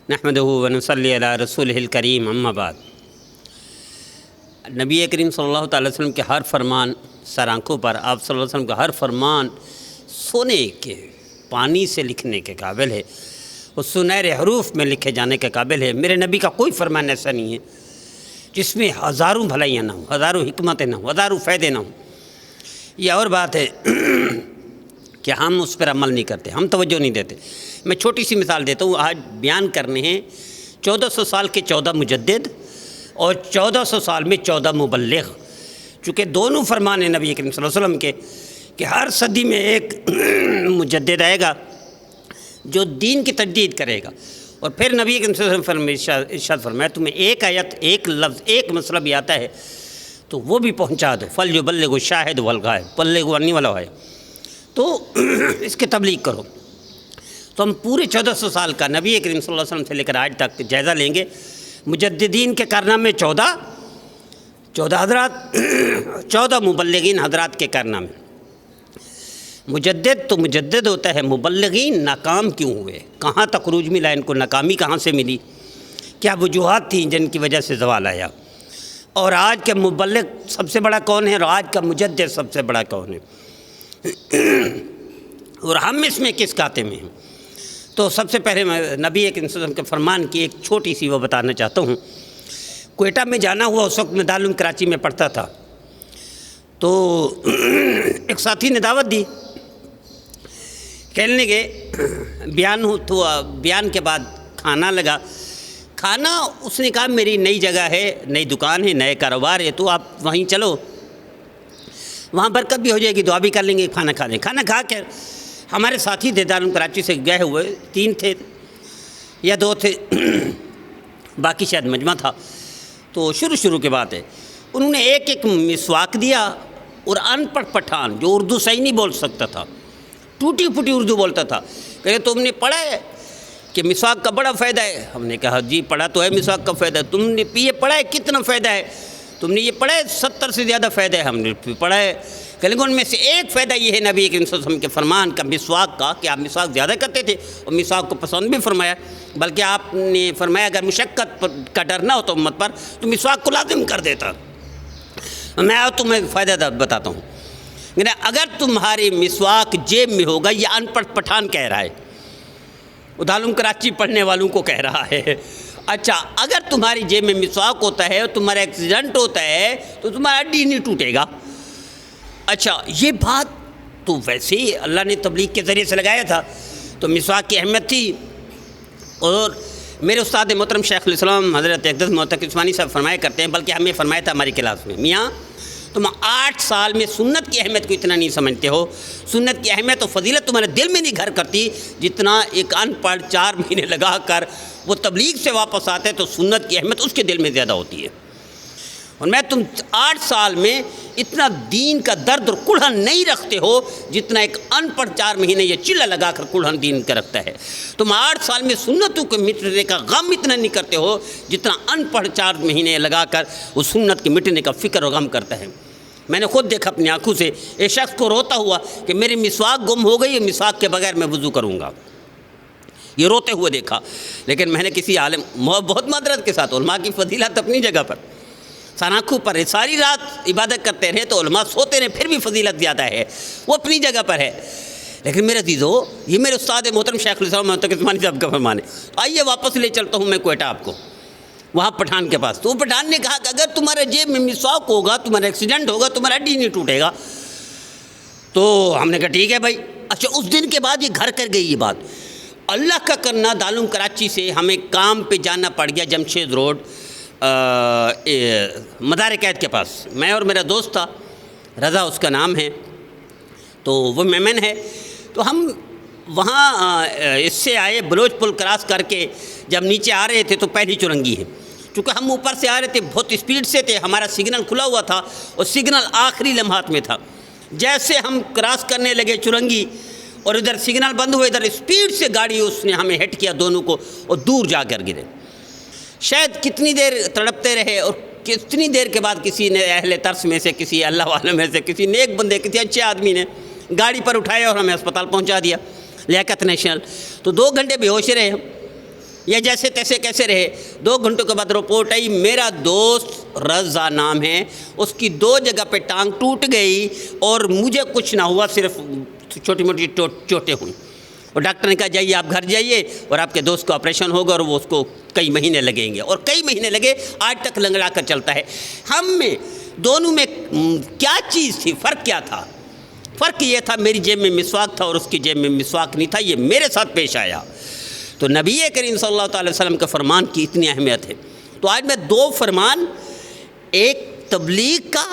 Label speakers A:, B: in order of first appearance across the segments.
A: نحمدہ و نصلی علی رسولہ الکریم اما بعد۔ نبی کریم صلی اللہ تعالی وسلم کے ہر فرمان سر آنکھوں پر، آپ صلی اللہ علیہ وسلم کا ہر فرمان سونے کے پانی سے لکھنے کے قابل ہے، وہ سنہرے حروف میں لکھے جانے کے قابل ہے۔ میرے نبی کا کوئی فرمان ایسا نہیں ہے جس میں ہزاروں بھلائیاں نہ ہوں، ہزاروں حکمتیں نہ ہوں، ہزاروں فائدے نہ ہوں۔ یہ اور بات ہے کہ ہم اس پر عمل نہیں کرتے، ہم توجہ نہیں دیتے۔ میں چھوٹی سی مثال دیتا ہوں۔ آج بیان کرنے ہیں 1400 سال کے 14 مجدد اور 1400 سال میں 14 مبلغ، چونکہ دونوں فرمان ہیں نبی کریم صلی اللہ علیہ وسلم کے کہ ہر صدی میں ایک مجدد آئے گا جو دین کی تجدید کرے گا، اور پھر نبی کریم صلی اللہ علیہ وسلم ارشاد فرمایا تمہیں ایک آیت، ایک لفظ، ایک مسئلہ بھی آتا ہے تو وہ بھی پہنچا دو، فلیبلغ الشاہد والغائب، بلغوا عنی ولو آیہ، تو اس کی تبلیغ کرو۔ تو ہم پورے 1400 سال کا نبی کریم صلی اللہ علیہ وسلم سے لے کر آج تک جائزہ لیں گے۔ مجددین کے کارنامے 14 حضرات، 14 مبلغین حضرات کے کارنامے۔ مجدد تو مجدد ہوتا ہے، مبلغین ناکام کیوں ہوئے، کہاں تک عروج ملا ان کو، ناکامی کہاں سے ملی، کیا وجوہات تھیں جن کی وجہ سے زوال آیا، اور آج کے مبلغ سب سے بڑا کون ہے اور آج کا مجدد سب سے بڑا کون ہے، اور ہم اس میں کس کاتے میں ہیں۔ تو سب سے پہلے میں نبی کریم صلی اللہ علیہ وسلم کے فرمان کی ایک چھوٹی سی وہ بتانا چاہتا ہوں۔ کوئٹہ میں جانا ہوا، اس وقت میں دارالعلوم کراچی میں پڑھتا تھا، تو ایک ساتھی نے دعوت دی، کھیلنے گئے، بیان کے بعد کھانا لگا، کھانا اس نے کہا میری نئی جگہ ہے، نئی دکان ہے، نئے کاروبار ہے، تو آپ وہیں چلو، وہاں برکت بھی ہو جائے گی، دعا بھی کر لیں گے، کھانا کھا لیں۔ کھانا کھا کے ہمارے ساتھی تھے دارالعلوم کراچی سے گئے ہوئے، 3 تھے یا 2 تھے، باقی شاید مجمع تھا۔ تو شروع کی بات ہے، انہوں نے ایک مسواک دیا، اور ان پڑھ پٹھان جو اردو صحیح نہیں بول سکتا تھا، ٹوٹی پھوٹی اردو بولتا تھا، کہ تم نے پڑھا ہے کہ مسواک کا بڑا فائدہ ہے؟ ہم نے کہا جی پڑھا تو ہے مسواک کا فائدہ۔ تم نے یہ پڑھا ہے کتنا فائدہ ہے؟ تم نے یہ پڑھا ہے 70 سے زیادہ فائدہ ہے۔ ہم نے پڑھا ہے، لیکن ان میں سے ایک فائدہ یہ ہے نبی کریم صلی اللہ علیہ وسلم کے فرمان کا، مسواک کا، کہ آپ مسواک زیادہ کرتے تھے اور مسواک کو پسند بھی فرمایا، بلکہ آپ نے فرمایا اگر مشقت کا ڈر نہ ہو تو امت پر تو مسواک کو لازم کر دیتا۔ میں تمہیں فائدہ بتاتا ہوں، اگر تمہاری مسواک جیب میں ہوگا، یہ ان پڑھ پٹھان کہہ رہا ہے، دارالعلوم کراچی پڑھنے والوں کو کہہ رہا ہے۔ اچھا، اگر تمہاری جیب میں مسواک ہوتا ہے اور تمہارا ایکسیڈنٹ ہوتا ہے تو تمہارا ہڈی نہیں ٹوٹے گا۔ اچھا، یہ بات تو ویسے ہی اللہ نے تبلیغ کے ذریعے سے لگایا تھا، تو مسواک کی اہمیت تھی۔ اور میرے استاد محترم شیخ الاسلام حضرت اقدس محترم عثمانی صاحب فرمایا کرتے ہیں، بلکہ ہمیں فرمایا تھا ہماری کلاس میں، میاں تم 8 سال میں سنت کی اہمیت کو اتنا نہیں سمجھتے ہو، سنت کی اہمیت و فضیلت تمہارے دل میں نہیں گھر کرتی، جتنا ایک ان پڑھ 4 مہینے لگا کر وہ تبلیغ سے واپس آتے تو سنت کی اہمیت اس کے دل میں زیادہ ہوتی ہے۔ اور میں تم 8 سال میں اتنا دین کا درد اور کڑھن نہیں رکھتے ہو جتنا ایک ان پڑھ 4 مہینے یہ چلہ لگا کر کڑھن دین کا رکھتا ہے۔ تم 8 سال میں سنتوں کو مٹنے کا غم اتنا نہیں کرتے ہو جتنا ان پڑھ 4 مہینے لگا کر اس سنت کے مٹنے کا فکر و غم کرتا ہے۔ میں نے خود دیکھا اپنی آنکھوں سے ایک شخص کو روتا ہوا کہ میری مسواک گم ہو گئی، مسواک کے بغیر میں وضو کروں گا، یہ روتے ہوئے دیکھا۔ لیکن میں نے کسی عالم، بہت معذرت کے ساتھ، علماء کی فضیلت اپنی جگہ پر، آنکھوں پر ساری رات عبادت کرتے رہے تو علماء سوتے رہے پھر بھی فضیلت زیادہ ہے، وہ اپنی جگہ پر ہے۔ لیکن میرے عزیزو، یہ میرے استاد محترم شیخ الاسلام محترم عثمانی صاحب کا فرمان ہے۔ آئیے واپس لے چلتا ہوں میں کوئٹہ آپ کو، وہاں پٹھان کے پاس۔ تو پٹھان نے کہا کہ اگر تمہارے جیب میں مسواک ہوگا، تمہارا ایکسیڈنٹ ہوگا، تمہارا ہڈی نہیں ٹوٹے گا۔ تو ہم نے کہا ٹھیک ہے بھائی۔ اچھا، اس دن کے بعد یہ گھر کر گئی یہ بات۔ اللہ کا کرنا، دارالعلوم کراچی سے ہمیں کام پہ جانا پڑ گیا جمشید روڈ مدار قید کے پاس۔ میں اور میرا دوست تھا، رضا اس کا نام ہے، تو وہ میمن ہے۔ تو ہم وہاں اس سے آئے، بلوچ پل کراس کر کے جب نیچے آ رہے تھے تو پہلی چرنگی ہے، چونکہ ہم اوپر سے آ رہے تھے، بہت اسپیڈ سے تھے، ہمارا سگنل کھلا ہوا تھا اور سگنل آخری لمحات میں تھا۔ جیسے ہم کراس کرنے لگے چرنگی اور ادھر سگنل بند ہوئے، ادھر اسپیڈ سے گاڑی اس نے ہمیں ہٹ کیا دونوں کو، اور دور جا کر گرے۔ شاید کتنی دیر تڑپتے رہے، اور کتنی دیر کے بعد کسی نے اہل ترس میں سے، کسی اللہ والے میں سے، کسی نیک بندے، کسی اچھے آدمی نے گاڑی پر اٹھایا اور ہمیں اسپتال پہنچا دیا، لیاقت نیشنل۔ تو 2 گھنٹے بے ہوش رہے ہم، یا جیسے تیسے کیسے رہے۔ 2 گھنٹوں کے بعد رپورٹ آئی، میرا دوست رضا نام ہے، اس کی 2 جگہ پہ ٹانگ ٹوٹ گئی اور مجھے کچھ نہ ہوا، صرف چھوٹی موٹی چوٹیں ہوئیں۔ اور ڈاکٹر نے کہا جائیے آپ گھر جائیے اور آپ کے دوست کو آپریشن ہوگا اور وہ اس کو کئی مہینے لگیں گے، اور کئی مہینے لگے، آج تک لنگڑا کر چلتا ہے۔ ہم میں دونوں میں کیا چیز تھی، فرق کیا تھا؟ فرق یہ تھا میری جیب میں مسواک تھا اور اس کی جیب میں مسواک نہیں تھا، یہ میرے ساتھ پیش آیا۔ تو نبی کریم صلی اللہ علیہ وسلم کے فرمان کی اتنی اہمیت ہے۔ تو آج میں 2 فرمان، ایک تبلیغ کا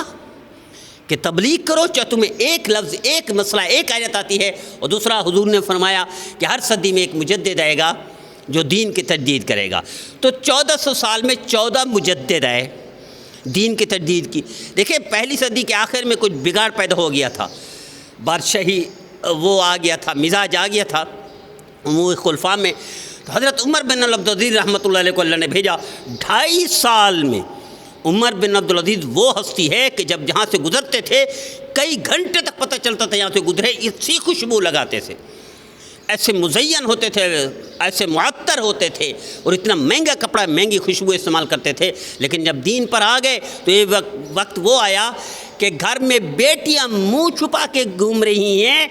A: کہ تبلیغ کرو چاہے تمہیں ایک لفظ، ایک مسئلہ، ایک آیت آتی ہے، اور دوسرا حضور نے فرمایا کہ ہر صدی میں ایک مجدد آئے گا جو دین کی تجدید کرے گا۔ تو 1400 سال میں 14 مجدد آئے دین کی تجدید کی۔ دیکھیں پہلی صدی کے آخر میں کچھ بگاڑ پیدا ہو گیا تھا، بادشاہی وہ آ گیا تھا، مزاج آ گیا تھا وہ خلفاء میں۔ تو حضرت عمر بن عبدالعزیز رحمۃ اللہ علیہ کو اللہ نے بھیجا۔ 2.5 سال میں عمر بن عبدالعزیز وہ ہستی ہے کہ جب جہاں سے گزرتے تھے کئی گھنٹے تک پتہ چلتا تھا یہاں سے گزرے، اسی خوشبو لگاتے تھے، ایسے مزین ہوتے تھے، ایسے معطر ہوتے تھے، اور اتنا مہنگا کپڑا، مہنگی خوشبو استعمال کرتے تھے۔ لیکن جب دین پر آ گئے تو یہ وقت وہ آیا کہ گھر میں بیٹیاں منہ چھپا کے گھوم رہی ہیں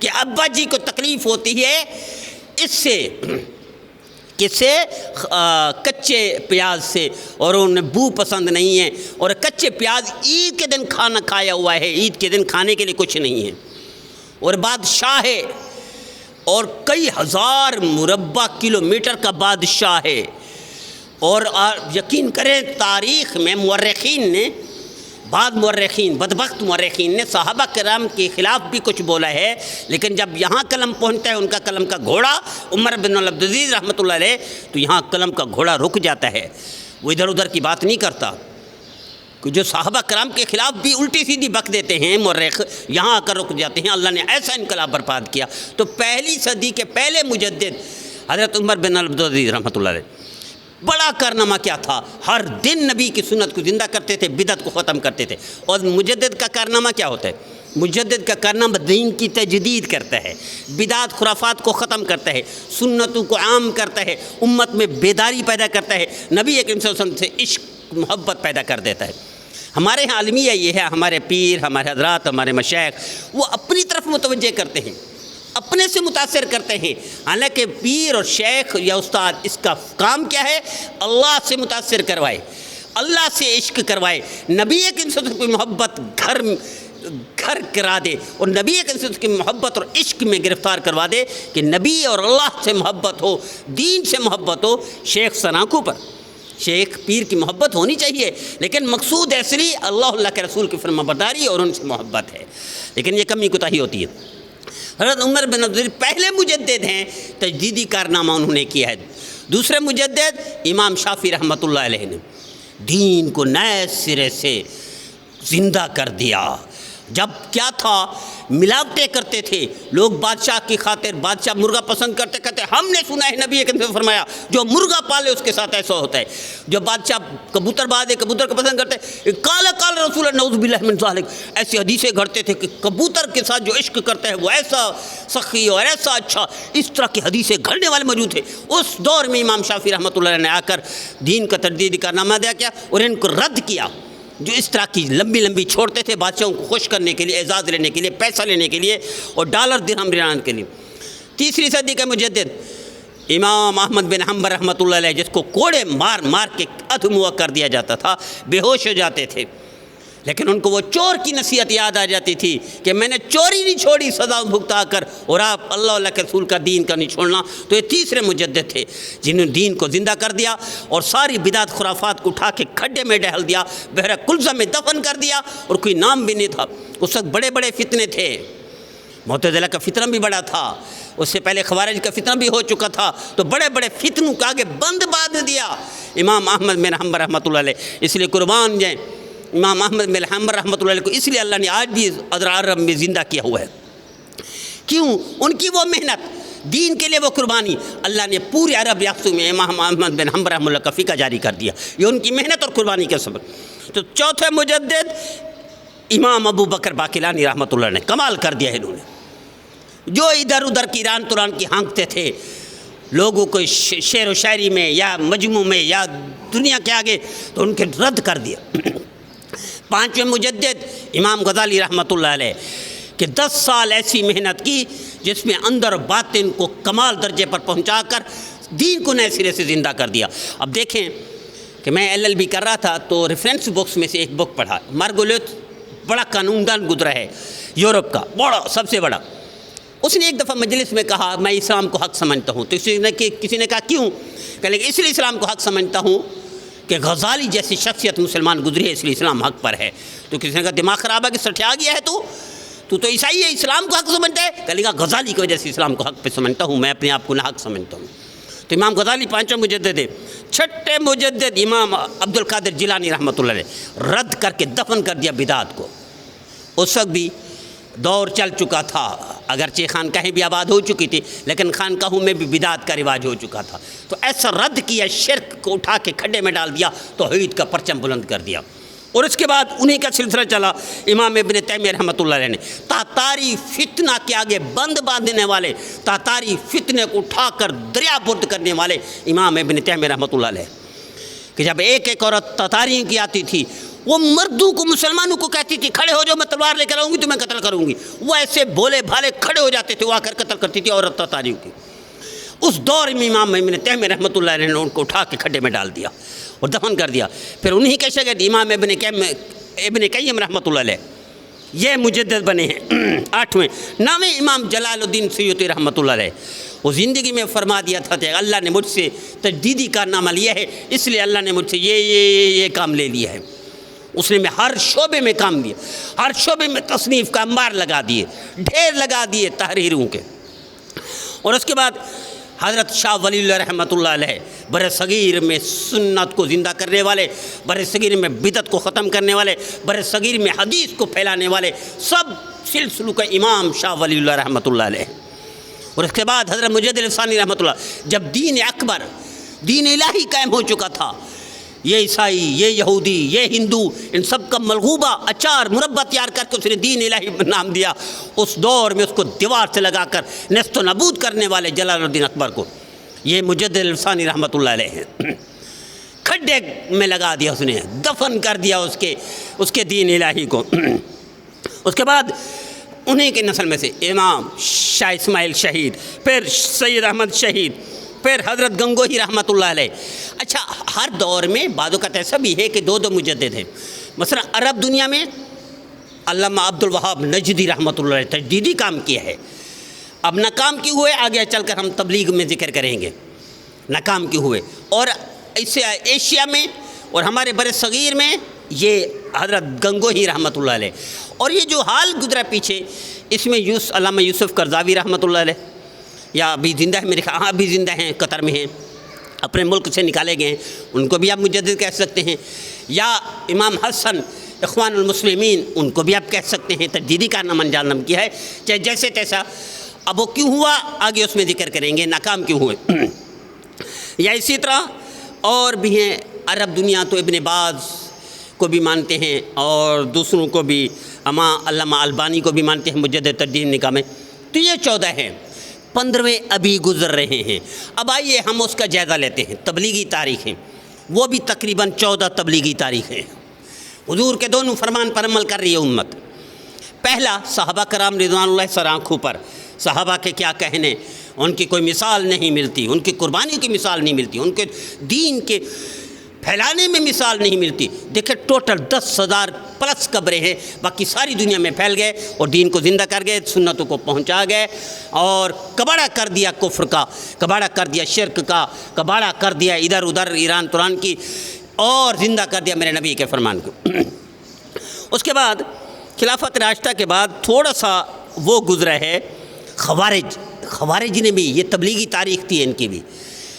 A: کہ ابا جی کو تکلیف ہوتی ہے اس سے، کس سے؟ کچے پیاز سے، اور انہیں بو پسند نہیں ہے، اور کچے پیاز عید کے دن کھانا کھایا ہوا ہے، عید کے دن کھانے کے لیے کچھ نہیں ہے، اور بادشاہ ہے اور کئی ہزار مربع کلومیٹر کا بادشاہ ہے۔ اور یقین کریں تاریخ میں مورخین نے، بعض مورخین، بدبخت مورخین نے صحابہ کرام کے خلاف بھی کچھ بولا ہے، لیکن جب یہاں قلم پہنچتا ہے ان کا قلم کا گھوڑا عمر بن عبدالعزیز رحمۃ اللہ علیہ، تو یہاں قلم کا گھوڑا رک جاتا ہے، وہ ادھر ادھر کی بات نہیں کرتا۔ جو صحابہ کرام کے خلاف بھی الٹی سیدھی بک دیتے ہیں مورخ، یہاں آ کر رک جاتے ہیں۔ اللہ نے ایسا انقلاب برپاد کیا۔ تو پہلی صدی کے پہلے مجدد حضرت عمر بن عبدالعزیز رحمۃ اللہ علیہ، بڑا کارنامہ کیا تھا، ہر دن نبی کی سنت کو زندہ کرتے تھے، بدعت کو ختم کرتے تھے۔ اور مجدد کا کارنامہ کیا ہوتا ہے؟ مجدد کا کارنامہ دین کی تجدید کرتا ہے، بدعت خرافات کو ختم کرتا ہے، سنتوں کو عام کرتا ہے، امت میں بیداری پیدا کرتا ہے، نبی کریم صلی اللہ علیہ وسلم سے عشق محبت پیدا کر دیتا ہے۔ ہمارے ہاں عالمیہ یہ ہے، ہمارے پیر، ہمارے حضرات، ہمارے مشائخ وہ اپنی طرف متوجہ کرتے ہیں، اپنے سے متاثر کرتے ہیں، حالانکہ پیر اور شیخ یا استاد اس کا کام کیا ہے؟ اللہ سے متاثر کروائے، اللہ سے عشق کروائے، نبی کریم صلی اللہ علیہ وسلم کی محبت گھر کرا دے، اور نبی کریم صلی اللہ علیہ وسلم کی محبت اور عشق میں گرفتار کروا دے کہ نبی اور اللہ سے محبت ہو، دین سے محبت ہو۔ شیخ سناکو پر، شیخ پیر کی محبت ہونی چاہیے، لیکن مقصود ایسری اللہ کے رسول کی فرمانبرداری اور ان سے محبت ہے، لیکن یہ کمی کوتاہی ہوتی ہے۔ حضرت عمر بن عبدالعزیز پہلے مجدد ہیں، تجدیدی کارنامہ انہوں نے کیا ہے۔ دوسرے مجدد امام شافعی رحمۃ اللہ علیہ نے دین کو نئے سرے سے زندہ کر دیا۔ جب کیا تھا، ملاوٹیں کرتے تھے لوگ بادشاہ کی خاطر، بادشاہ مرغا پسند کرتے کہتے ہم نے سنا ہے نبی کریم نے فرمایا جو مرغا پالے اس کے ساتھ ایسا ہوتا ہے، جو بادشاہ کبوتر باز ہے کبوتر کو پسند کرتے ہیں، کالا کالا رسول اللہ نعوذ باللہ من ذالک، ایسی حدیثیں گھڑتے تھے کہ کبوتر کے ساتھ جو عشق کرتا ہے وہ ایسا سخی اور ایسا اچھا، اس طرح کی حدیثیں گھڑنے والے موجود تھے۔ اس دور میں امام شافعی رحمۃ اللہ علیہ نے آ کر دین کا تجدیدی کارنامہ دیا کیا اور ان کو رد کیا، جو اس طرح کی لمبی لمبی چھوڑتے تھے بادشاہوں کو خوش کرنے کے لیے، اعزاز لینے کے لیے، پیسہ لینے کے لیے اور ڈالر درہم ریال کے لیے۔ تیسری صدی کا مجدد امام احمد بن حنبل رحمۃ اللہ علیہ، جس کو کوڑے مار مار کے ادھموا کر دیا جاتا تھا، بے ہوش ہو جاتے تھے، لیکن ان کو وہ چور کی نصیحت یاد آ جاتی تھی کہ میں نے چوری نہیں چھوڑی سزا بھگتا کر، اور آپ اللہ کے رسول کا دین کا نہیں چھوڑنا۔ تو یہ تیسرے مجدد تھے جنہوں نے دین کو زندہ کر دیا اور ساری بدعت خرافات کو اٹھا کے کھڈے میں ڈہل دیا، بحر کلزم میں دفن کر دیا، اور کوئی نام بھی نہیں تھا۔ اس وقت بڑے بڑے فتنے تھے، معتزلہ کا فتنہ بھی بڑا تھا، اس سے پہلے خوارج کا فتنہ بھی ہو چکا تھا، تو بڑے بڑے فتنوں کا آگے بند باندھ دیا امام احمد بن حنبل رحمۃ اللہ علیہ۔ اس لیے قربان جائیں امام احمد بن حنبل رحمۃ اللہ علیہ کو، اس لیے اللہ نے آج بھی عرب میں زندہ کیا ہوا ہے۔ کیوں؟ ان کی وہ محنت، دین کے لیے وہ قربانی، اللہ نے پورے عرب ریاستوں میں امام احمد بن حنبل رحمۃ اللہ کا فقہ جاری کر دیا، یہ ان کی محنت اور قربانی کا سبب۔ تو چوتھے مجدد امام ابو بکر باقلانی رحمۃ اللہ نے کمال کر دیا ہے، انہوں نے جو ادھر ادھر کی ایران توران کی ہانکتے تھے، لوگوں کو شعر و شاعری میں یا مجموع میں یا دنیا کے آگے تو ان کے رد کر دیا۔ پانچویں مجدد امام غزالی رحمۃ اللہ علیہ کہ 10 سال ایسی محنت کی جس میں اندر باطن کو کمال درجے پر پہنچا کر دین کو نئے سرے سے زندہ کر دیا۔ اب دیکھیں کہ میں LLB کر رہا تھا تو ریفرنس بکس میں سے ایک بک پڑھا، مارگولیت بڑا قانون دان گزرا ہے یورپ کا، بڑا سب سے بڑا۔ اس نے ایک دفعہ مجلس میں کہا میں اسلام کو حق سمجھتا ہوں، تو کسی نے کہا کیوں؟ کہ لیکن اس لیے اسلام کو حق سمجھتا ہوں کہ غزالی جیسی شخصیت مسلمان گزری ہے، اس لیے اسلام حق پر ہے۔ تو کسی نے کہا دماغ خراب ہے کہ سٹیا گیا ہے تو عیسائی ہے، اسلام کو حق سمجھتا ہے؟ کہے گا غزالی کی وجہ سے اسلام کو حق پہ سمجھتا ہوں، میں اپنے آپ کو نہ حق سمجھتا ہوں۔ تو امام غزالی پانچواں مجدد ہے۔ چھٹے مجدد امام عبد القادر جیلانی رحمۃ اللہ علیہ رد کر کے دفن کر دیا بدعت کو۔ اس وقت بھی دور چل چکا تھا، اگرچہ خانقاہیں بھی آباد ہو چکی تھی لیکن خانقاہوں میں بھی بدعت کا رواج ہو چکا تھا، تو ایسا رد کیا، شرک کو اٹھا کے کھڈے میں ڈال دیا، توحید کا پرچم بلند کر دیا۔ اور اس کے بعد انہی کا سلسلہ چلا امام ابن تیمیہ رحمۃ اللہ علیہ نے تاتاری فتنہ کے آگے بند باندھنے والے، تاتاری فتنے کو اٹھا کر دریا برد کرنے والے امام ابن تیمیہ رحمۃ اللہ علیہ، کہ جب ایک ایک عورت تاتاریوں کی آتی تھی وہ مردوں کو، مسلمانوں کو کہتی تھی کھڑے ہو جاؤ میں تلوار لے کر آؤں گی تمہیں قتل کروں گی، وہ ایسے بھولے بھالے کھڑے ہو جاتے تھے، وہ آ کر قتل کرتی تھی عورت تاتاریوں کی۔ اس دور میں امام ابن تیمیہ رحمۃ اللہ علیہ نے ان کو اٹھا کے کھڈے میں ڈال دیا اور دفن کر دیا۔ پھر انہی کے شاگرد امام ابن قیم رحمۃ اللہ علیہ یہ مجدد بنے ہیں۔ 8ویں 9ویں امام جلال الدین سیوطی رحمۃ اللہ علیہ، وہ زندگی میں فرما دیا تھا کہ اللہ نے مجھ سے تجدیدی کارنامہ لیا ہے، اس لیے اللہ نے مجھ سے یہ کام لے لیا ہے۔ اس نے میں ہر شعبے میں کام دیا، ہر شعبے میں تصنیف کا انبار لگا دیے، ڈھیر لگا دیے تحریروں کے۔ اور اس کے بعد حضرت شاہ ولی اللہ رحمۃ اللہ علیہ بر صغیر میں سنت کو زندہ کرنے والے، بر صغیر میں بدعت کو ختم کرنے والے، بر صغیر میں حدیث کو پھیلانے والے، سب سلسلوں کا امام شاہ ولی اللہ رحمۃ اللہ علیہ۔ اور اس کے بعد حضرت مجدد ثانی رحمۃ اللہ، جب دین اکبر، دین الہی قائم ہو چکا تھا، یہ عیسائی، یہ یہودی، یہ ہندو، ان سب کا ملغوبہ اچار مربع تیار کر کے اس نے دین الہی نام دیا۔ اس دور میں اس کو دیوار سے لگا کر نیست و نابود کرنے والے جلال الدین اکبر کو یہ مجدد ثانی رحمۃ اللہ علیہ ہے، کھڈے میں لگا دیا، اس نے دفن کر دیا اس کے دین الہی کو۔ اس کے بعد انہیں کے نسل میں سے امام شاہ اسماعیل شہید، پھر سید احمد شہید، پھر حضرت گنگوہی رحمۃ اللہ علیہ۔ اچھا، ہر دور میں بعض اوقات ایسا بھی ہے کہ دو مجدد ہیں۔ مثلا عرب دنیا میں علامہ عبد الوہاب نجدی رحمۃ اللہ علیہ تجدیدی کام کیا ہے، اب ناکام کیوں ہوئے آگے چل کر ہم تبلیغ میں ذکر کریں گے، ناکام کیوں ہوئے۔ اور اسے ایشیا میں اور ہمارے بر صغیر میں یہ حضرت گنگوہی رحمۃ اللہ علیہ۔ اور یہ جو حال گزرا پیچھے، اس میں علامہ یوسف قرضاوی رحمۃ اللہ علیہ، یا ابھی زندہ ہے میرے خیال، ہاں ابھی زندہ ہیں، قطر میں ہیں، اپنے ملک سے نکالے گئے ہیں، ان کو بھی آپ مجدد کہہ سکتے ہیں۔ یا امام حسن اخوان المسلمین، ان کو بھی آپ کہہ سکتے ہیں، تجدیدی کارنامہ انجام کیا ہے، چاہے جیسے تیسا۔ اب وہ کیوں ہوا آگے اس میں ذکر کریں گے، ناکام کیوں ہوئے۔ یا اسی طرح اور بھی ہیں، عرب دنیا تو ابن باز کو بھی مانتے ہیں اور دوسروں کو بھی، علامہ البانی کو بھی مانتے ہیں مجدد تجدید نکاح میں۔ تو یہ 14 ہیں، 15ویں ابھی گزر رہے ہیں۔ اب آئیے ہم اس کا جائزہ لیتے ہیں۔ تبلیغی تاریخیں، وہ بھی تقریباً 14 تبلیغی تاریخیں، حضور کے دونوں فرمان پر عمل کر رہی ہے امت۔ پہلا، صحابہ کرام رضوان اللہ سر آنکھوں پر، صحابہ کے کیا کہنے، ان کی کوئی مثال نہیں ملتی، ان کی قربانی کی مثال نہیں ملتی، ان کے دین کے پھیلانے میں مثال نہیں ملتی۔ دیکھیں ٹوٹل 10,000 پلس قبریں ہیں، باقی ساری دنیا میں پھیل گئے اور دین کو زندہ کر گئے، سنتوں کو پہنچا گئے اور کباڑا کر دیا کفر کا، کباڑا کر دیا شرک کا، کباڑا کر دیا ادھر ادھر ایران توران کی، اور زندہ کر دیا میرے نبی کے فرمان کو۔ اس کے بعد خلافت راشدہ کے بعد تھوڑا سا وہ گزرا ہے خوارج نے بھی، یہ تبلیغی تاریخ تھی ان کی بھی،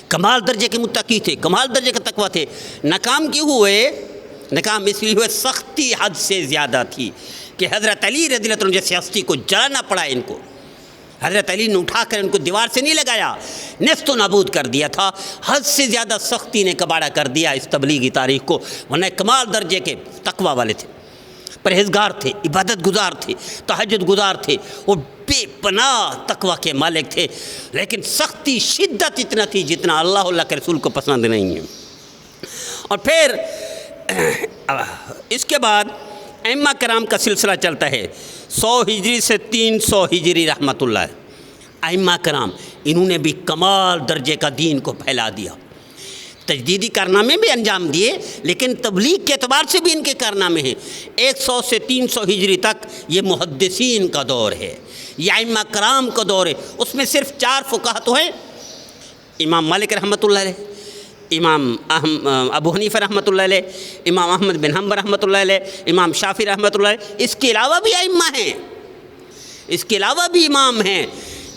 A: کمال درجے کے متقی تھے، کمال درجے کا تقویٰ تھے۔ ناکام کیوں ہوئے؟ ناکام اس لیے ہوئے سختی حد سے زیادہ تھی کہ حضرت علی رضی اللہ عنہ جیسے ہستی کو جلانا پڑا ان کو۔ حضرت علی نے اٹھا کر ان کو دیوار سے نہیں لگایا، نیست و نابود کر دیا تھا۔ حد سے زیادہ سختی نے کباڑا کر دیا اس تبلیغی تاریخ کو، ورنہ کمال درجے کے تقویٰ والے تھے، پرہیزگار تھے، عبادت گزار تھے، تہجد گزار تھے، وہ بے پناہ تقوی کے مالک تھے، لیکن سختی شدت اتنا تھی جتنا اللہ کے رسول کو پسند نہیں ہے۔ اور پھر اس کے بعد ائمہ کرام کا سلسلہ چلتا ہے 100 ہجری سے 300 ہجری رحمۃ اللہ۔ ائمہ کرام انہوں نے بھی کمال درجے کا دین کو پھیلا دیا، تجدیدی کارنامے بھی انجام دیے، لیکن تبلیغ کے اعتبار سے بھی ان کے کارنامے ہیں۔ 100 سے 300 ہجری تک یہ محدثین کا دور ہے، یہ ائمہ کرام کا دور ہے۔ اس میں صرف 4 فقہا تو ہیں، امام مالک رحمۃ اللہ علیہ، امام ابو حنیفہ رحمۃ اللہ علیہ، امام احمد بن حنبل رحمۃ اللہ علیہ، امام شافعی رحمۃ اللہ علیہ۔ اس کے علاوہ بھی ائمہ ہیں، اس کے علاوہ بھی امام ہیں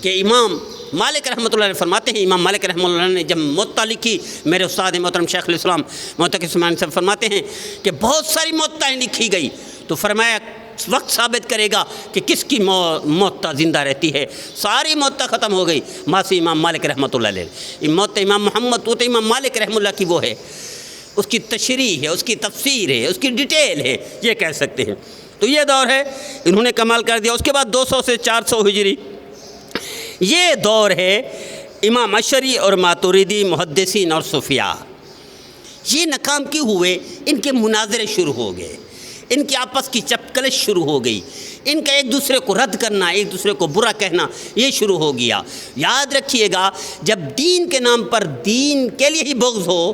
A: کہ امام مالک رحمۃ اللہ علیہ فرماتے ہیں، امام مالک رحمۃ اللہ نے جب موطا لکھی، میرے استاد محترم شیخ الاسلام موطا کے عثمانی صاحب فرماتے ہیں کہ بہت ساری موطائیں لکھی گئی، تو فرمایا وقت ثابت کرے گا کہ کس کی موطا زندہ رہتی ہے۔ ساری موطا ختم ہو گئی ماسی امام مالک رحمۃ اللہ علیہ۔ موطا امام محمد وہ تو امام مالک رحمۃ اللہ کی وہ ہے، اس کی تشریح ہے، اس کی تفسیر ہے، اس کی ڈیٹیل ہے، یہ کہہ سکتے ہیں۔ تو یہ دور ہے، انہوں نے کمال کر دیا۔ اس کے بعد 200 سے 400 ہجری یہ دور ہے امام اشعری اور ماتوریدی محدثین اور صوفیاء۔ یہ ناکام کیوں ہوئے؟ ان کے مناظرے شروع ہو گئے، ان کی آپس کی چپکلش شروع ہو گئی، ان کا ایک دوسرے کو رد کرنا، ایک دوسرے کو برا کہنا، یہ شروع ہو گیا۔ یاد رکھیے گا، جب دین کے نام پر دین کے لیے ہی بغض ہو،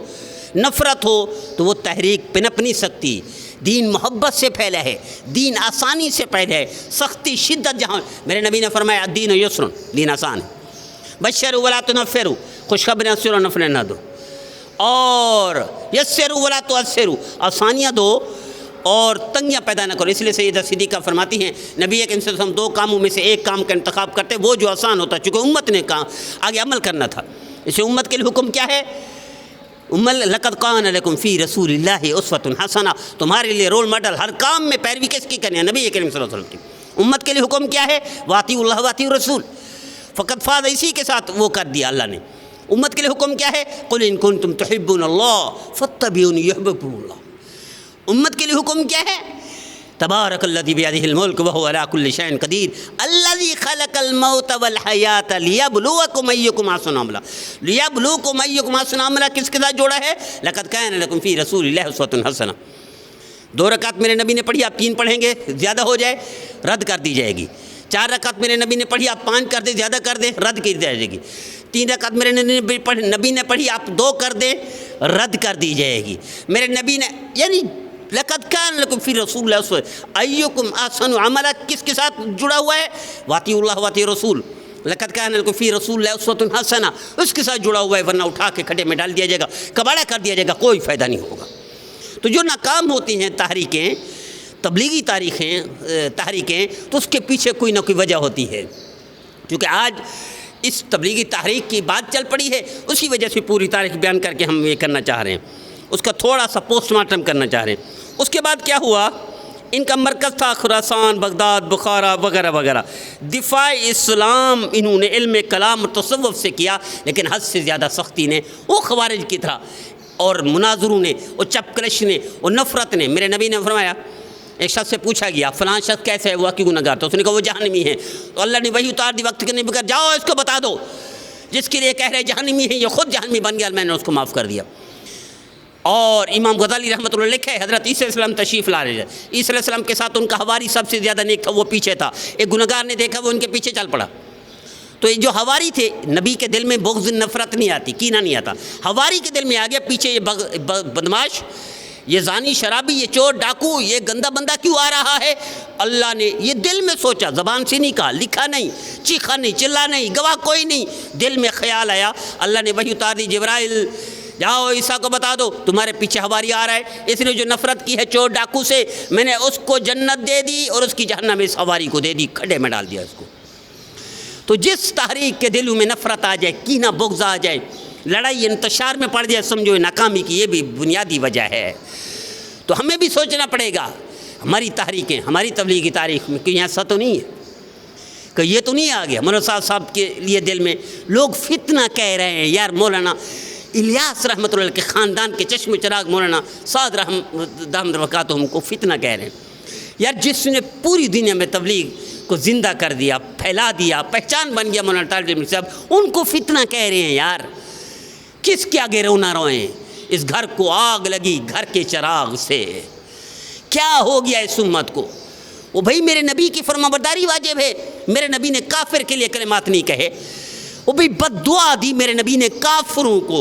A: نفرت ہو، تو وہ تحریک پنپ نہیں سکتی۔ دین محبت سے پھیلا ہے، دین آسانی سے پھیلا ہے، سختی شدت جہاں میرے نبی نے فرمایا دین و یسر، دین آسان ہے، بشر ولا تنفر، خوشخبریاں سنو نفریں نہ دو، اور یسر ولا تعسر، آسانیاں دو اور تنگیاں پیدا نہ کرو۔ اس لیے سیدہ صدیقہ فرماتی ہیں نبی اکرم صلی اللہ علیہ وسلم 2 کاموں میں سے ایک کام کا انتخاب کرتے، وہ جو آسان ہوتا، چونکہ امت نے آگے عمل کرنا تھا۔ اسے امت کے لیے حکم کیا ہے؟ لقد کان لکم فی رسول اللہ اسوۃ حسنہ، تمہارے لیے رول ماڈل، ہر کام میں پیروی کس کی کرنی ہے؟ نبی کریم صلی اللہ علیہ وسلم کی۔ امت کے لیے حکم کیا ہے؟ واطیعوا اللہ واطیعوا الرسول، فقط فاز اسی کے ساتھ وہ کر دیا اللہ نے۔ امت کے لیے حکم کیا ہے؟ قل ان کنتم تحبون اللہ فاتبعونی یحببکم اللہ۔ امت کے لیے حکم کیا ہے؟ تبارک الذی بیدہ الملک وہو علی کل شیء قدیر الذی خلق الموت والحیاۃ لیبلوکم ایکم احسن عملا۔ لیبلوکم ایکم احسن عملا کس کے ساتھ جوڑا ہے؟ لقد کان لکم فی رسول اللہ اسوۃ حسنہ۔ 2 رکعت میرے نبی نے پڑھی، آپ 3 پڑھیں گے زیادہ ہو جائے رد کر دی جائے گی۔ 4 رکعت میرے نبی نے پڑھی، آپ 5 کر دیں، زیادہ کر دیں رد کی جائے گی۔ 3 رکعت میرے نبی نے پڑھی، آپ 2 کر دیں رد کر دی جائے گی۔ میرے نبی نے یعنی لقد کان لکم فی رسول اللہ اسوۃ ایکم احسن عملا کس کے ساتھ جڑا ہوا ہے؟ واطیعوا اللہ واطیعوا الرسول۔ لقد کان لکم فی رسول اللہ اسوۃ حسنہ اس کے ساتھ جڑا ہوا ہے، ورنہ اٹھا کے کھڈے میں ڈال دیا جائے گا، کباڑہ کر دیا جائے گا، کوئی فائدہ نہیں ہوگا۔ تو جو ناکام ہوتی ہیں تحریکیں، تبلیغی تحریکیں، تو اس کے پیچھے کوئی نہ کوئی وجہ ہوتی ہے۔ کیونکہ آج اس تبلیغی تحریک کی بات چل پڑی ہے، اسی وجہ سے پوری تاریخ بیان کر کے ہم یہ کرنا چاہ رہے ہیں، اس کا تھوڑا سا پوسٹ مارٹم کرنا چاہ رہے ہیں۔ اس کے بعد کیا ہوا؟ ان کا مرکز تھا خراسان، بغداد، بخارا وغیرہ وغیرہ۔ دفاع اسلام انہوں نے علم کلام تصوف سے کیا، لیکن حد سے زیادہ سختی نے وہ خوارج کی طرح اور مناظروں نے، وہ چپکلش نے، وہ نفرت نے۔ میرے نبی نے فرمایا، ایک شخص سے پوچھا گیا فلاں شخص کیسے ہے، وہ کی گناہگار تھا، اس نے کہا وہ جہنمی ہے۔ تو اللہ نے وہی اتار دی وقت کے نہیں بکر، جاؤ اس کو بتا دو جس کے لیے کہہ رہے جہنمی ہے، یہ خود جہنمی بن گیا، میں نے اس کو معاف کر دیا۔ اور امام غزالی رحمۃ اللہ لکھے، حضرت عیسیٰ علیہ السلام تشریف لا رہے تھے، عیسیٰ علیہ السلام کے ساتھ ان کا حواری سب سے زیادہ نیک تھا، وہ پیچھے تھا۔ ایک گنہگار نے دیکھا، وہ ان کے پیچھے چل پڑا۔ تو یہ جو حواری تھے، نبی کے دل میں بغض نفرت نہیں آتی، کینہ نہیں آتا، حواری کے دل میں آ گیا، پیچھے یہ بدماش، یہ زانی، شرابی، یہ چور، ڈاکو، یہ گندا بندہ کیوں آ رہا ہے؟ اللہ نے یہ دل میں سوچا، زبان سے نہیں کہا، لکھا نہیں، چیخا نہیں، چلا نہیں، گواہ کوئی نہیں، دل میں خیال آیا، اللہ نے وحی اتار دی، جبرائیل جاؤ عیسیٰ کو بتا دو تمہارے پیچھے حواری آ رہا ہے، اس نے جو نفرت کی ہے چور ڈاکو سے، میں نے اس کو جنت دے دی اور اس کی جہنم اس حواری کو دے دی، کھڈے میں ڈال دیا اس کو۔ تو جس تحریک کے دلوں میں نفرت آ جائے، کینہ بغض آ جائے، لڑائی انتشار میں پڑ جائے، سمجھو ناکامی کی یہ بھی بنیادی وجہ ہے۔ تو ہمیں بھی سوچنا پڑے گا، ہماری تحریکیں، ہماری تبلیغی تاریخ میں کہیں ایسا تو نہیں ہے کہ یہ تو نہیں آ گیا مولانا صاحب کے لیے دل میں لوگ فتنہ کہہ رہے ہیں، یار مولانا الیاس رحمۃ اللہ کے خاندان کے چشم چراغ مولانا سعد دامت برکاتہم کو فتنہ کہہ رہے ہیں، یار جس نے پوری دنیا میں تبلیغ کو زندہ کر دیا، پھیلا دیا، پہچان بن گیا مولانا طارق رحمت صاحب، ان کو فتنہ کہہ رہے ہیں یار، کس کے آگے رونا روئیں؟ اس گھر کو آگ لگی گھر کے چراغ سے، کیا ہو گیا اس امت کو؟ وہ بھائی میرے نبی کی فرمانبرداری واجب ہے، میرے نبی نے کافر کے لیے کلمات نہیں کہے، وہ بھائی بد دعا دی میرے نبی نے کافروں کو،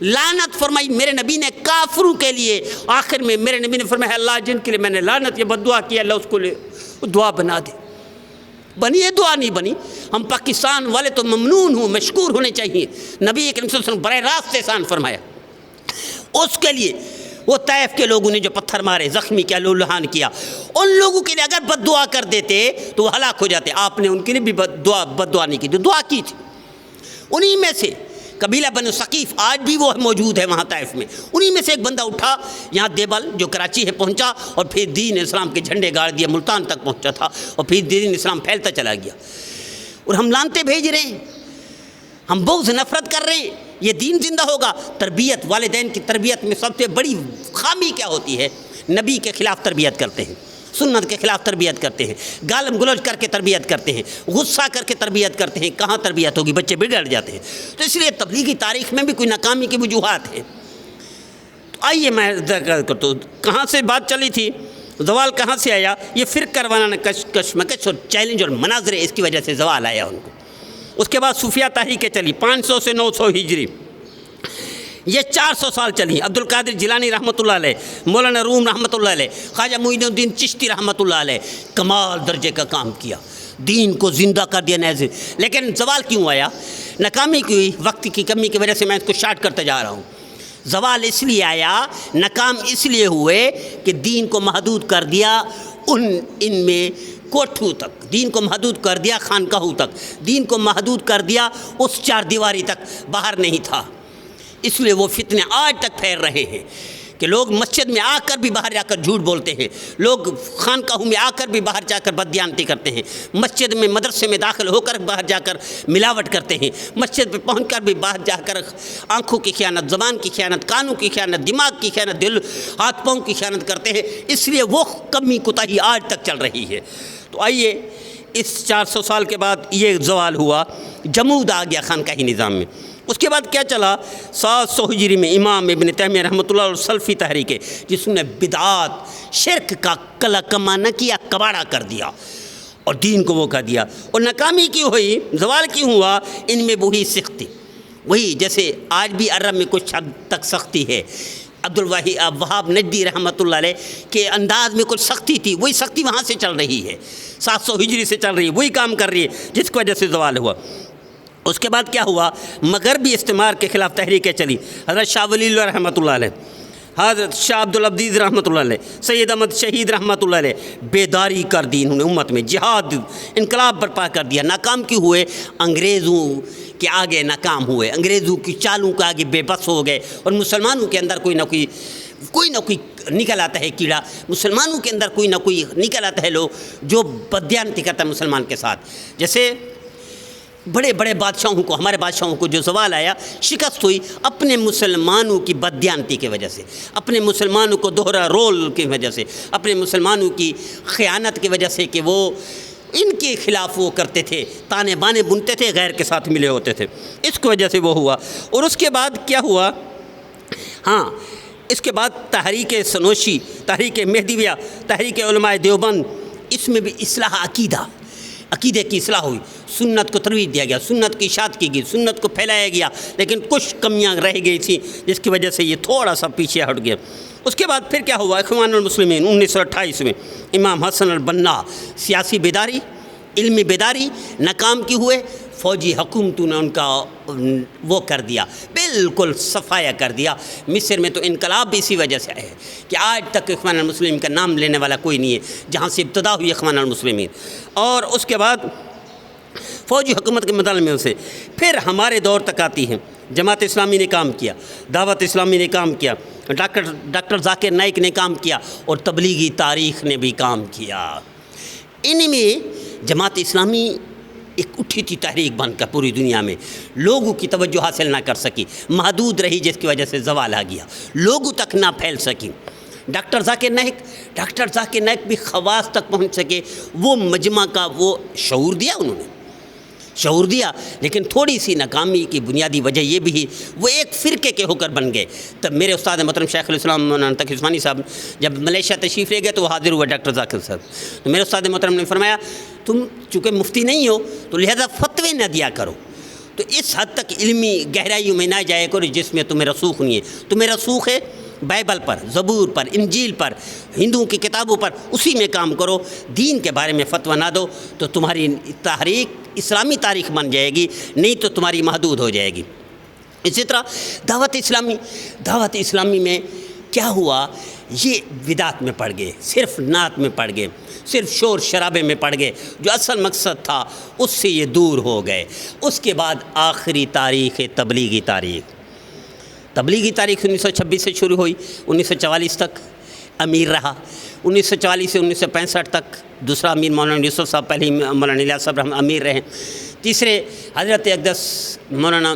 A: لعنت فرمائی میرے نبی نے کافروں کے لیے، آخر میں میرے نبی نے فرمایا اللہ جن کے لیے میں نے لعنت یا بد دعا کیا اللہ اس کو لے دعا بنا دے، بنی یہ دعا نہیں بنی۔ ہم پاکستان والے تو ممنون ہوں، مشکور ہونے چاہیے، نبی کریم صلی اللہ علیہ وسلم براہ راست احسان فرمایا اس کے لیے۔ وہ طائف کے لوگوں نے جو پتھر مارے، زخمی کیا، لہان کیا، ان لوگوں کے لیے اگر بد دعا کر دیتے تو وہ ہلاک ہو جاتے، آپ نے ان کے لیے بھی بد دعا نہیں کی، دعا کی تھی۔ انہی میں سے قبیلہ بنو ثقیف آج بھی وہ موجود ہے وہاں طائف میں، انہی میں سے ایک بندہ اٹھا یہاں دیبل جو کراچی ہے پہنچا، اور پھر دین اسلام کے جھنڈے گاڑ دیا، ملتان تک پہنچا تھا، اور پھر دین اسلام پھیلتا چلا گیا، اور ہم لانتے بھیج رہے ہیں، ہم بغض نفرت کر رہے ہیں۔ یہ دین زندہ ہوگا، تربیت، والدین کی تربیت میں سب سے بڑی خامی کیا ہوتی ہے؟ نبی کے خلاف تربیت کرتے ہیں، سنت کے خلاف تربیت کرتے ہیں، گالم گلوچ کر کے تربیت کرتے ہیں، غصہ کر کے تربیت کرتے ہیں، کہاں تربیت ہوگی؟ بچے بگڑ جاتے ہیں۔ تو اس لیے تبلیغی تاریخ میں بھی کوئی ناکامی کی وجوہات ہیں۔ تو آئیے میں کرتا ہوں کہاں سے بات چلی تھی، زوال کہاں سے آیا؟ یہ فرقہ وارانہ کشمکش اور چیلنج اور مناظرے، اس کی وجہ سے زوال آیا ان کو۔ اس کے بعد صوفیہ تحریکیں چلی 500 سے 900 ہجری، یہ 400 سال چلی۔ عبد القادر جیلانی رحمۃ اللہ علیہ، مولانا روم رحمۃ اللہ علیہ، خواجہ معین الدین چشتی رحمۃ اللہ علیہ، کمال درجے کا کام کیا، دین کو زندہ کر دیا نئے۔ لیکن زوال کیوں آیا؟ ناکامی کی ہوئی، وقت کی کمی کی وجہ سے میں اس کو شارٹ کرتے جا رہا ہوں۔ زوال اس لیے آیا، ناکام اس لیے ہوئے کہ دین کو محدود کر دیا ان میں کوٹھوں تک، دین کو محدود کر دیا خانقاہوں تک، دین کو محدود کر دیا اس چار دیواری تک، باہر نہیں تھا۔ اس لیے وہ فتنے آج تک پھیل رہے ہیں کہ لوگ مسجد میں آ کر بھی باہر جا کر جھوٹ بولتے ہیں، لوگ خانقاہوں میں آ کر بھی باہر جا کر بددیانتی کرتے ہیں، مسجد میں مدرسے میں داخل ہو کر باہر جا کر ملاوٹ کرتے ہیں، مسجد پہ پہنچ کر بھی باہر جا کر آنکھوں کی خیانت، زبان کی خیانت، کانوں کی خیانت، دماغ کی خیانت، دل ہاتھ پاؤں کی خیانت کرتے ہیں۔ اس لیے وہ کمی کوتاہی آج تک چل رہی ہے۔ تو آئیے اس 400 سال کے بعد یہ زوال ہوا، جمود آ گیا خانقاہی نظام میں۔ اس کے بعد کیا چلا؟ 700 ہجری میں امام ابن تیمیہ رحمۃ اللہ اور سلفی تحریکیں، جس نے بدعات، شرک کا کلا کما نہ کیا، کباڑا کر دیا اور دین کو وہ کر دیا۔ اور ناکامی کیوں ہوئی، زوال کیوں ہوا؟ ان میں وہی سختی، وہی جیسے آج بھی عرب میں کچھ حد تک سختی ہے، عبد الوہاب نجدی رحمۃ اللہ علیہ کے انداز میں کچھ سختی تھی، وہی سختی وہاں سے چل رہی ہے، 700 ہجری سے چل رہی ہے، وہی کام کر رہی ہے جس کی وجہ سے زوال ہوا۔ اس کے بعد کیا ہوا؟ مغربی استعمار کے خلاف تحریکیں چلی، حضرت شاہ ولی اللہ رحمۃ اللہ علیہ، حضرت شاہ عبد العزیز رحمۃ اللہ علیہ، سید احمد شہید رحمۃ اللہ علیہ، بیداری کر دی انہوں نے امت میں، جہاد، انقلاب برپا کر دیا۔ ناکام کیوں ہوئے؟ انگریزوں کے آگے ناکام ہوئے، انگریزوں کی چالوں کے آگے بے بس ہو گئے، اور مسلمانوں کے اندر کوئی نہ کوئی نکل آتا ہے کیڑا، مسلمانوں کے اندر کوئی نہ کوئی نکل آتا ہے لوگ جو بددیانتی کرتا ہے مسلمان کے ساتھ۔ جیسے بڑے بڑے بادشاہوں کو، ہمارے بادشاہوں کو جو زوال آیا، شکست ہوئی اپنے مسلمانوں کی بددیانتی کی وجہ سے، اپنے مسلمانوں کو دوہرا رول کی وجہ سے، اپنے مسلمانوں کی خیانت کی وجہ سے کہ وہ ان کے خلاف وہ کرتے تھے، تانے بانے بنتے تھے، غیر کے ساتھ ملے ہوتے تھے، اس کی وجہ سے وہ ہوا۔ اور اس کے بعد کیا ہوا؟ ہاں، اس کے بعد تحریک سنوشی، تحریک مہدویہ، تحریک علماء دیوبند، اس میں بھی اصلاح عقیدے کی اصلاح ہوئی، سنت کو ترویج دیا گیا، سنت کی اشاعت کی گئی، سنت کو پھیلایا گیا، لیکن کچھ کمیاں رہ گئی تھیں جس کی وجہ سے یہ تھوڑا سا پیچھے ہٹ گیا۔ اس کے بعد پھر کیا ہوا؟ اخوان المسلمین 1928 میں امام حسن البنا، سیاسی بیداری، علمی بیداری، ناکام کی ہوئے، فوجی حکومتوں نے ان کا وہ کر دیا، بالکل صفایا کر دیا۔ مصر میں تو انقلاب بھی اسی وجہ سے ہے کہ آج تک اخوان المسلمین کا نام لینے والا کوئی نہیں ہے، جہاں سے ابتدا ہوئی اخوان المسلمین۔ اور اس کے بعد فوجی حکومت کے مطالبے سے پھر ہمارے دور تک آتی ہے، جماعت اسلامی نے کام کیا، دعوت اسلامی نے کام کیا، ڈاکٹر ذاکر نائک نے کام کیا، اور تبلیغی تاریخ نے بھی کام کیا۔ ان میں جماعت اسلامی ایک اٹھی تھی تحریک بن کر پوری دنیا میں، لوگوں کی توجہ حاصل نہ کر سکی، محدود رہی، جس کی وجہ سے زوال آ گیا، لوگوں تک نہ پھیل سکی۔ ڈاکٹر ذاکر نائک بھی خواص تک پہنچ سکے، وہ مجمع کا وہ شعور دیا، انہوں نے شعور دیا، لیکن تھوڑی سی ناکامی کی بنیادی وجہ یہ بھی وہ ایک فرقے کے ہو کر بن گئے۔ تب میرے استاد محترم شیخ الاسلام مولانا تقی عثمانی صاحب جب ملیشیا تشریف لے گئے تو وہ حاضر ہوا ڈاکٹر ذاکر صاحب، تو میرے استاد محترم نے فرمایا تم چونکہ مفتی نہیں ہو تو لہذا فتوے نہ دیا کرو، تو اس حد تک علمی گہرائیوں میں نہ جائے کرو جس میں تمہیں رسوخ نہیں ہے، تمہیں رسوخ ہے بائبل پر، زبور پر، انجیل پر، ہندوؤں کی کتابوں پر، اسی میں کام کرو، دین کے بارے میں فتویٰ نہ دو تو تمہاری تحریک اسلامی تاریخ بن جائے گی، نہیں تو تمہاری محدود ہو جائے گی۔ اسی طرح دعوت اسلامی میں کیا ہوا، یہ بدعت میں پڑ گئے، صرف نعت میں پڑ گئے، صرف شور شرابے میں پڑ گئے، جو اصل مقصد تھا اس سے یہ دور ہو گئے۔ اس کے بعد آخری تاریخ تبلیغی تاریخ 1926 سے شروع ہوئی، 1944 تک امیر رہا، 1944 سے 1965 تک دوسرا امیر مولانا یوسف صاحب، پہلے مولانا الیاس صاحب رحمۃ امیر رہے، تیسرے حضرت اقدس مولانا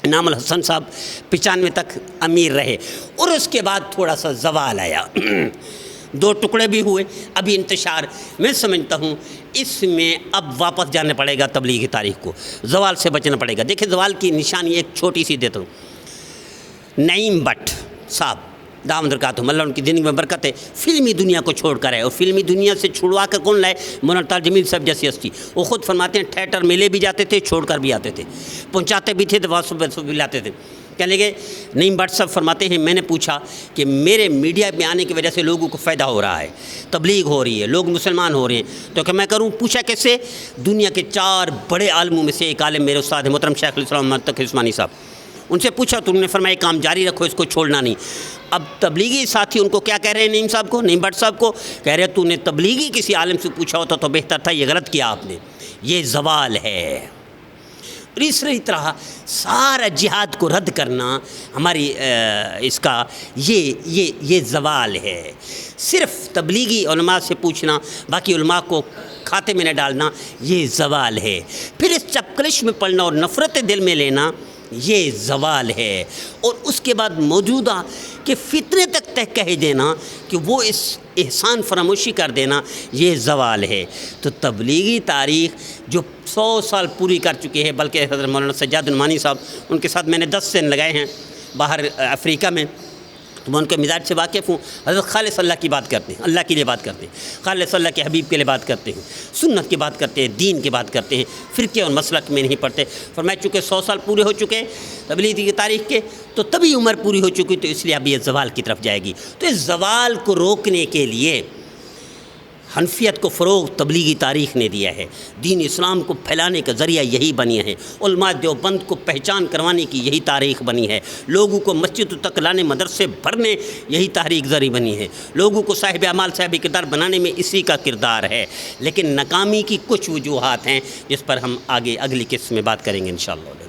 A: انعام الحسن صاحب 95 تک امیر رہے، اور اس کے بعد تھوڑا سا زوال آیا، دو ٹکڑے بھی ہوئے، ابھی انتشار۔ میں سمجھتا ہوں اس میں اب واپس جانا پڑے گا تبلیغی تاریخ کو، زوال سے بچنا پڑے گا۔ دیکھیں زوال کی نشانی ایک چھوٹی سی دیتا ہوں، نعیم بٹ صاحب دامد برکاتہم، اللہ ان کی زندگی میں برکت ہے، فلمی دنیا کو چھوڑ کر ہے، اور فلمی دنیا سے چھڑوا کر کون لائے؟ مولانا طارق جمیل صاحب جیسی ہستی۔ وہ خود فرماتے ہیں تھیٹر میں لے بھی جاتے تھے، چھوڑ کر بھی آتے تھے، پہنچاتے بھی تھے تو وہاں بھی لاتے تھے۔ کہنے لگے نعیم بٹ صاحب فرماتے ہیں میں نے پوچھا کہ میرے میڈیا میں آنے کی وجہ سے لوگوں کو فائدہ ہو رہا ہے، تبلیغ ہو رہی ہے، لوگ مسلمان ہو رہے ہیں، تو کہ میں کروں؟ پوچھا کیسے؟ دنیا کے 4 بڑے عالموں میں سے ایک عالم میرے استاد محترم شیخ الاسلام تقی عثمانی صاحب، ان سے پوچھا تو انہوں نے فرمایا کام جاری رکھو، اس کو چھوڑنا نہیں۔ اب تبلیغی ساتھی ان کو کیا کہہ رہے ہیں نعیم صاحب کو، نعیم بٹ صاحب کو کہہ رہے تو نے تبلیغی کسی عالم سے پوچھا ہوتا تو بہتر تھا، یہ غلط کیا آپ نے، یہ زوال ہے۔ اور اسی طرح سارا جہاد کو رد کرنا ہماری اس کا یہ زوال ہے۔ صرف تبلیغی علماء سے پوچھنا، باقی علماء کو کھاتے میں نہ ڈالنا، یہ زوال ہے۔ پھر اس چپکلش میں پڑنا اور نفرت دل میں لینا، یہ زوال ہے۔ اور اس کے بعد موجودہ کہ فتنے تک کہہ دینا کہ وہ اس احسان فراموشی کر دینا، یہ زوال ہے۔ تو تبلیغی تاریخ جو 100 سال پوری کر چکے ہیں، بلکہ حضرت مولانا سجاد النعمانی صاحب، ان کے ساتھ میں نے 10 دن لگائے ہیں باہر افریقہ میں، تو میں ان کے مزاج سے واقف ہوں۔ حضرت خالص اللہ کی بات کرتے ہیں، اللہ کے لیے بات کرتے ہیں، خالص اللہ کے حبیب کے لیے بات کرتے ہیں، سنت کی بات کرتے ہیں، دین کی بات کرتے ہیں، فرقے اور مسلک میں نہیں پڑھتے۔ فرمایا چونکہ 100 سال پورے ہو چکے تبلیغی کی تاریخ کے، تو تبھی عمر پوری ہو چکی، تو اس لیے اب یہ زوال کی طرف جائے گی۔ تو اس زوال کو روکنے کے لیے حنفیت کو فروغ تبلیغی تاریخ نے دیا ہے، دین اسلام کو پھیلانے کا ذریعہ یہی بنی ہے، علماء دیوبند کو پہچان کروانے کی یہی تاریخ بنی ہے، لوگوں کو مسجد تک لانے، مدرسے بھرنے یہی تاریخ ذریعہ بنی ہے، لوگوں کو صاحب اعمال صاحب کردار بنانے میں اسی کا کردار ہے۔ لیکن ناکامی کی کچھ وجوہات ہیں جس پر ہم آگے اگلی قسط میں بات کریں گے انشاءاللہ۔